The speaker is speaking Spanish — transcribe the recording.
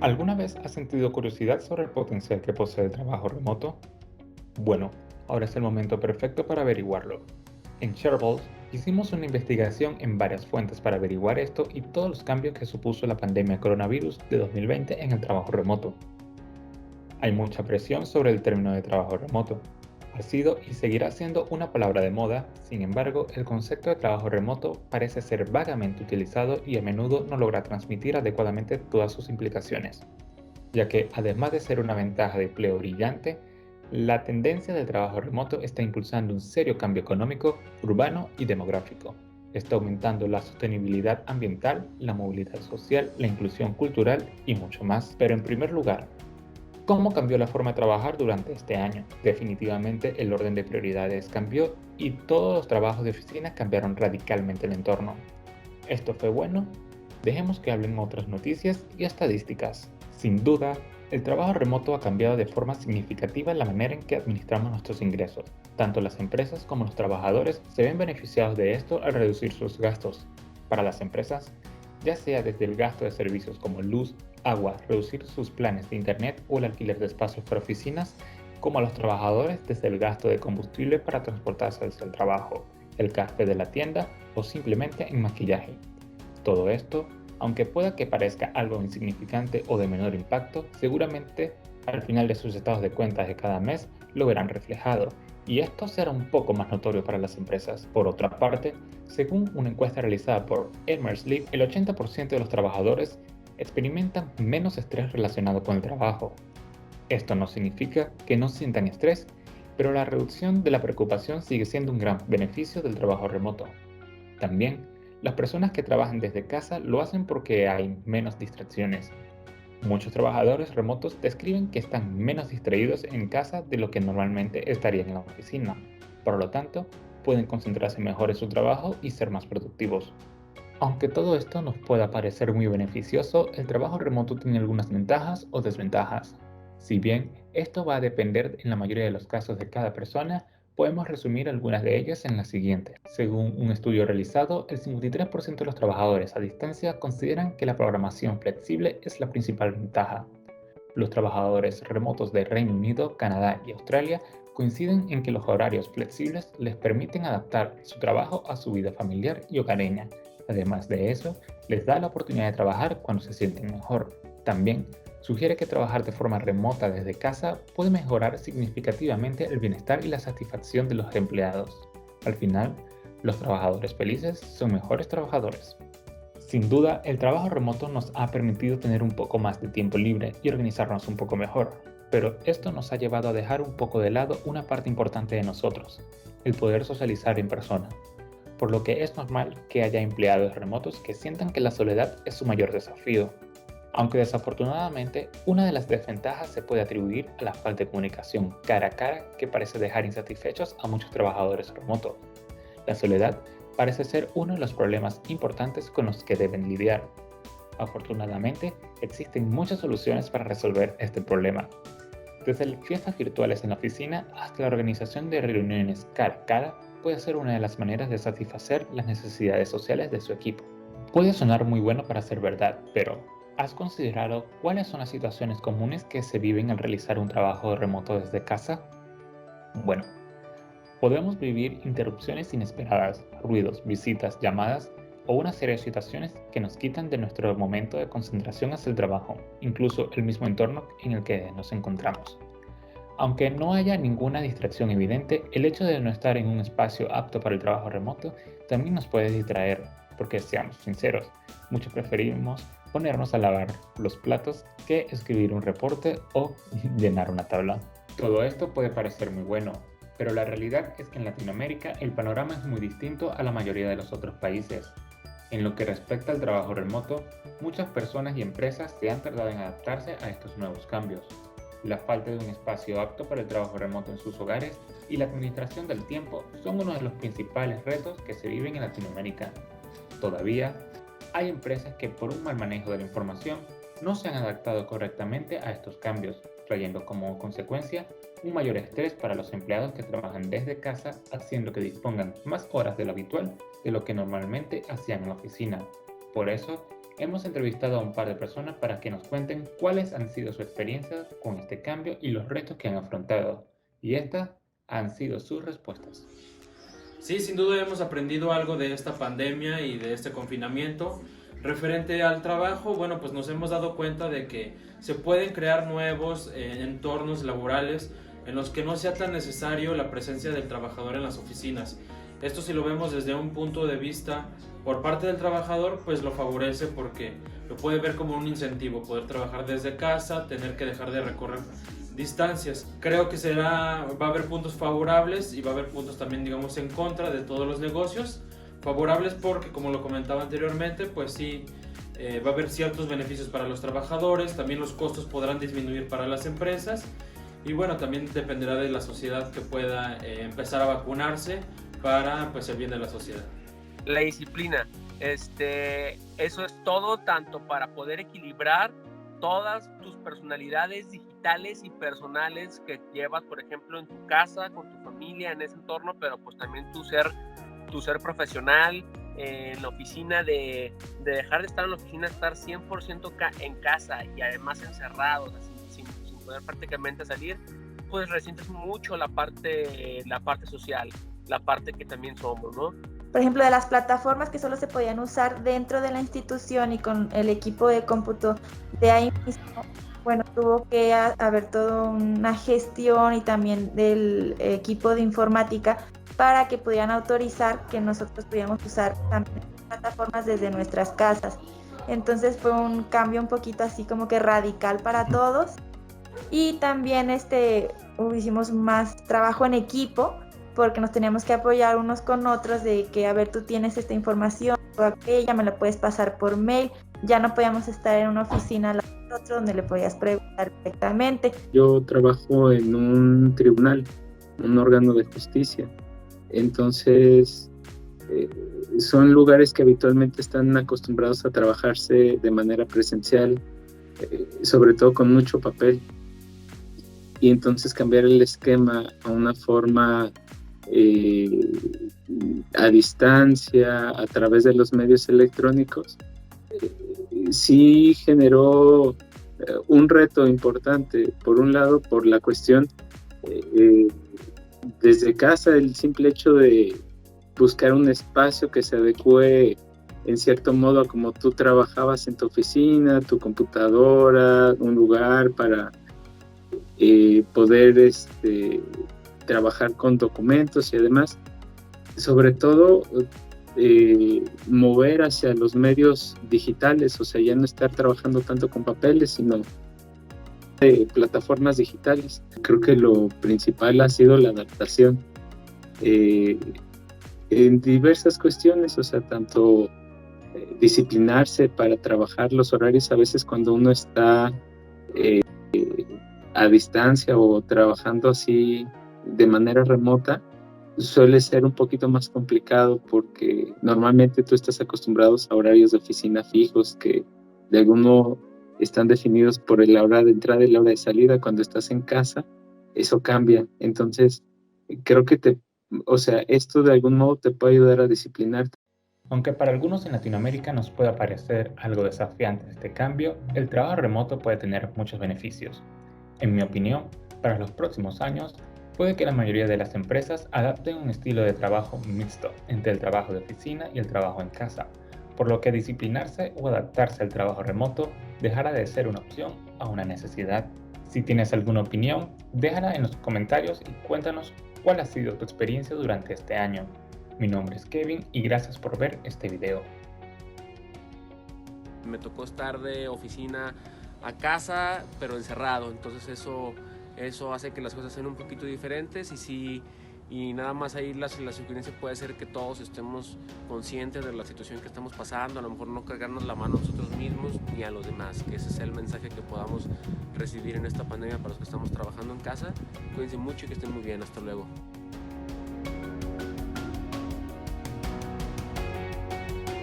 ¿Alguna vez has sentido curiosidad sobre el potencial que posee el trabajo remoto? Bueno, ahora es el momento perfecto para averiguarlo. En Shareables hicimos una investigación en varias fuentes para averiguar esto y todos los cambios que supuso la pandemia coronavirus de 2020 en el trabajo remoto. Hay mucha presión sobre el término de trabajo remoto. Ha sido y seguirá siendo una palabra de moda, sin embargo, el concepto de trabajo remoto parece ser vagamente utilizado y a menudo no logra transmitir adecuadamente todas sus implicaciones, ya que además de ser una ventaja de empleo brillante, la tendencia del trabajo remoto está impulsando un serio cambio económico, urbano y demográfico. Está aumentando la sostenibilidad ambiental, la movilidad social, la inclusión cultural y mucho más. Pero en primer lugar, ¿cómo cambió la forma de trabajar durante este año? Definitivamente el orden de prioridades cambió y todos los trabajos de oficina cambiaron radicalmente el entorno. ¿Esto fue bueno? Dejemos que hablen otras noticias y estadísticas. Sin duda, el trabajo remoto ha cambiado de forma significativa la manera en que administramos nuestros ingresos. Tanto las empresas como los trabajadores se ven beneficiados de esto al reducir sus gastos. Para las empresas, ya sea desde el gasto de servicios como luz, agua, reducir sus planes de internet o el alquiler de espacios para oficinas, como a los trabajadores desde el gasto de combustible para transportarse hacia el trabajo, el café de la tienda o simplemente en maquillaje. Todo esto, aunque pueda que parezca algo insignificante o de menor impacto, seguramente al final de sus estados de cuentas de cada mes lo verán reflejado, y esto será un poco más notorio para las empresas. Por otra parte, según una encuesta realizada por Emersley, el 80% de los trabajadores experimentan menos estrés relacionado con el trabajo. Esto no significa que no sientan estrés, pero la reducción de la preocupación sigue siendo un gran beneficio del trabajo remoto. También, las personas que trabajan desde casa lo hacen porque hay menos distracciones. Muchos trabajadores remotos describen que están menos distraídos en casa de lo que normalmente estarían en la oficina. Por lo tanto, pueden concentrarse mejor en su trabajo y ser más productivos. Aunque todo esto nos pueda parecer muy beneficioso, el trabajo remoto tiene algunas ventajas o desventajas. Si bien esto va a depender en la mayoría de los casos de cada persona, podemos resumir algunas de ellas en la siguiente. Según un estudio realizado, el 53% de los trabajadores a distancia consideran que la programación flexible es la principal ventaja. Los trabajadores remotos de Reino Unido, Canadá y Australia coinciden en que los horarios flexibles les permiten adaptar su trabajo a su vida familiar y hogareña. Además de eso, les da la oportunidad de trabajar cuando se sienten mejor. También sugiere que trabajar de forma remota desde casa puede mejorar significativamente el bienestar y la satisfacción de los empleados. Al final, los trabajadores felices son mejores trabajadores. Sin duda, el trabajo remoto nos ha permitido tener un poco más de tiempo libre y organizarnos un poco mejor, pero esto nos ha llevado a dejar un poco de lado una parte importante de nosotros, el poder socializar en persona, por lo que es normal que haya empleados remotos que sientan que la soledad es su mayor desafío. Aunque desafortunadamente, una de las desventajas se puede atribuir a la falta de comunicación cara a cara que parece dejar insatisfechos a muchos trabajadores remotos. La soledad parece ser uno de los problemas importantes con los que deben lidiar. Afortunadamente, existen muchas soluciones para resolver este problema, desde las fiestas virtuales en la oficina hasta la organización de reuniones cara a cara puede ser una de las maneras de satisfacer las necesidades sociales de su equipo. Puede sonar muy bueno para ser verdad, pero ¿has considerado cuáles son las situaciones comunes que se viven al realizar un trabajo remoto desde casa? Bueno, podemos vivir interrupciones inesperadas, ruidos, visitas, llamadas o una serie de situaciones que nos quitan de nuestro momento de concentración hacia el trabajo, incluso el mismo entorno en el que nos encontramos. Aunque no haya ninguna distracción evidente, el hecho de no estar en un espacio apto para el trabajo remoto también nos puede distraer, porque seamos sinceros, muchos preferimos ponernos a lavar los platos que escribir un reporte o llenar una tabla. Todo esto puede parecer muy bueno, pero la realidad es que en Latinoamérica el panorama es muy distinto a la mayoría de los otros países. En lo que respecta al trabajo remoto, muchas personas y empresas se han tardado en adaptarse a estos nuevos cambios. La falta de un espacio apto para el trabajo remoto en sus hogares y la administración del tiempo son uno de los principales retos que se viven en Latinoamérica. Todavía, hay empresas que por un mal manejo de la información no se han adaptado correctamente a estos cambios, trayendo como consecuencia un mayor estrés para los empleados que trabajan desde casa, haciendo que dispongan más horas de lo habitual de lo que normalmente hacían en la oficina. Por eso, Hemos entrevistado a un par de personas para que nos cuenten cuáles han sido sus experiencias con este cambio y los retos que han afrontado. Y estas han sido sus respuestas. Sí, sin duda hemos aprendido algo de esta pandemia y de este confinamiento. Referente al trabajo, bueno, pues nos hemos dado cuenta de que se pueden crear nuevos entornos laborales en los que no sea tan necesario la presencia del trabajador en las oficinas. Esto, si lo vemos desde un punto de vista por parte del trabajador, pues lo favorece porque lo puede ver como un incentivo, poder trabajar desde casa, tener que dejar de recorrer distancias. Creo que va a haber puntos favorables y va a haber puntos también, digamos, en contra de todos los negocios. Favorables porque, como lo comentaba anteriormente, pues sí, va a haber ciertos beneficios para los trabajadores, también los costos podrán disminuir para las empresas y bueno, también dependerá de la sociedad que pueda empezar a vacunarse para pues el bien de la sociedad. La disciplina, eso es todo, tanto para poder equilibrar todas tus personalidades digitales y personales que llevas, por ejemplo, en tu casa, con tu familia, en ese entorno, pero pues también tu ser profesional, en la oficina, de dejar de estar en la oficina, estar 100% en casa y además encerrados, así, sin poder prácticamente salir, pues resientes mucho la parte social, la parte que también somos, ¿no? Por ejemplo, de las plataformas que solo se podían usar dentro de la institución y con el equipo de cómputo de ahí mismo, bueno, tuvo que haber toda una gestión y también del equipo de informática para que pudieran autorizar que nosotros pudiéramos usar también plataformas desde nuestras casas. Entonces fue un cambio un poquito así como que radical para todos. Y también hicimos más trabajo en equipo porque nos teníamos que apoyar unos con otros de que, a ver, tú tienes esta información o aquella, me la puedes pasar por mail. Ya no podíamos estar en una oficina al lado del otro donde le podías preguntar directamente. Yo trabajo en un tribunal, un órgano de justicia. Entonces, son lugares que habitualmente están acostumbrados a trabajarse de manera presencial, sobre todo con mucho papel. Y entonces cambiar el esquema a una forma a distancia, a través de los medios electrónicos, sí generó un reto importante. Por un lado, por la cuestión desde casa, el simple hecho de buscar un espacio que se adecue en cierto modo a como tú trabajabas en tu oficina, tu computadora, un lugar para poder trabajar con documentos y además, sobre todo, mover hacia los medios digitales, o sea, ya no estar trabajando tanto con papeles, sino plataformas digitales. Creo que lo principal ha sido la adaptación en diversas cuestiones, o sea, tanto disciplinarse para trabajar los horarios a veces cuando uno está a distancia o trabajando así de manera remota, suele ser un poquito más complicado porque normalmente tú estás acostumbrado a horarios de oficina fijos que de algún modo están definidos por la hora de entrada y la hora de salida. Cuando estás en casa, eso cambia. Entonces, creo que esto de algún modo te puede ayudar a disciplinarte. Aunque para algunos en Latinoamérica nos pueda parecer algo desafiante este cambio, el trabajo remoto puede tener muchos beneficios. En mi opinión, para los próximos años, puede que la mayoría de las empresas adapten un estilo de trabajo mixto entre el trabajo de oficina y el trabajo en casa, por lo que disciplinarse o adaptarse al trabajo remoto dejará de ser una opción a una necesidad. Si tienes alguna opinión, déjala en los comentarios y cuéntanos cuál ha sido tu experiencia durante este año. Mi nombre es Kevin y gracias por ver este video. Me tocó estar de oficina a casa, pero encerrado, entonces eso hace que las cosas sean un poquito diferentes y nada más ahí la sugerencia puede ser que todos estemos conscientes de la situación que estamos pasando, a lo mejor no cargarnos la mano a nosotros mismos ni a los demás, que ese sea el mensaje que podamos recibir en esta pandemia para los que estamos trabajando en casa. Cuídense mucho y que estén muy bien, hasta luego.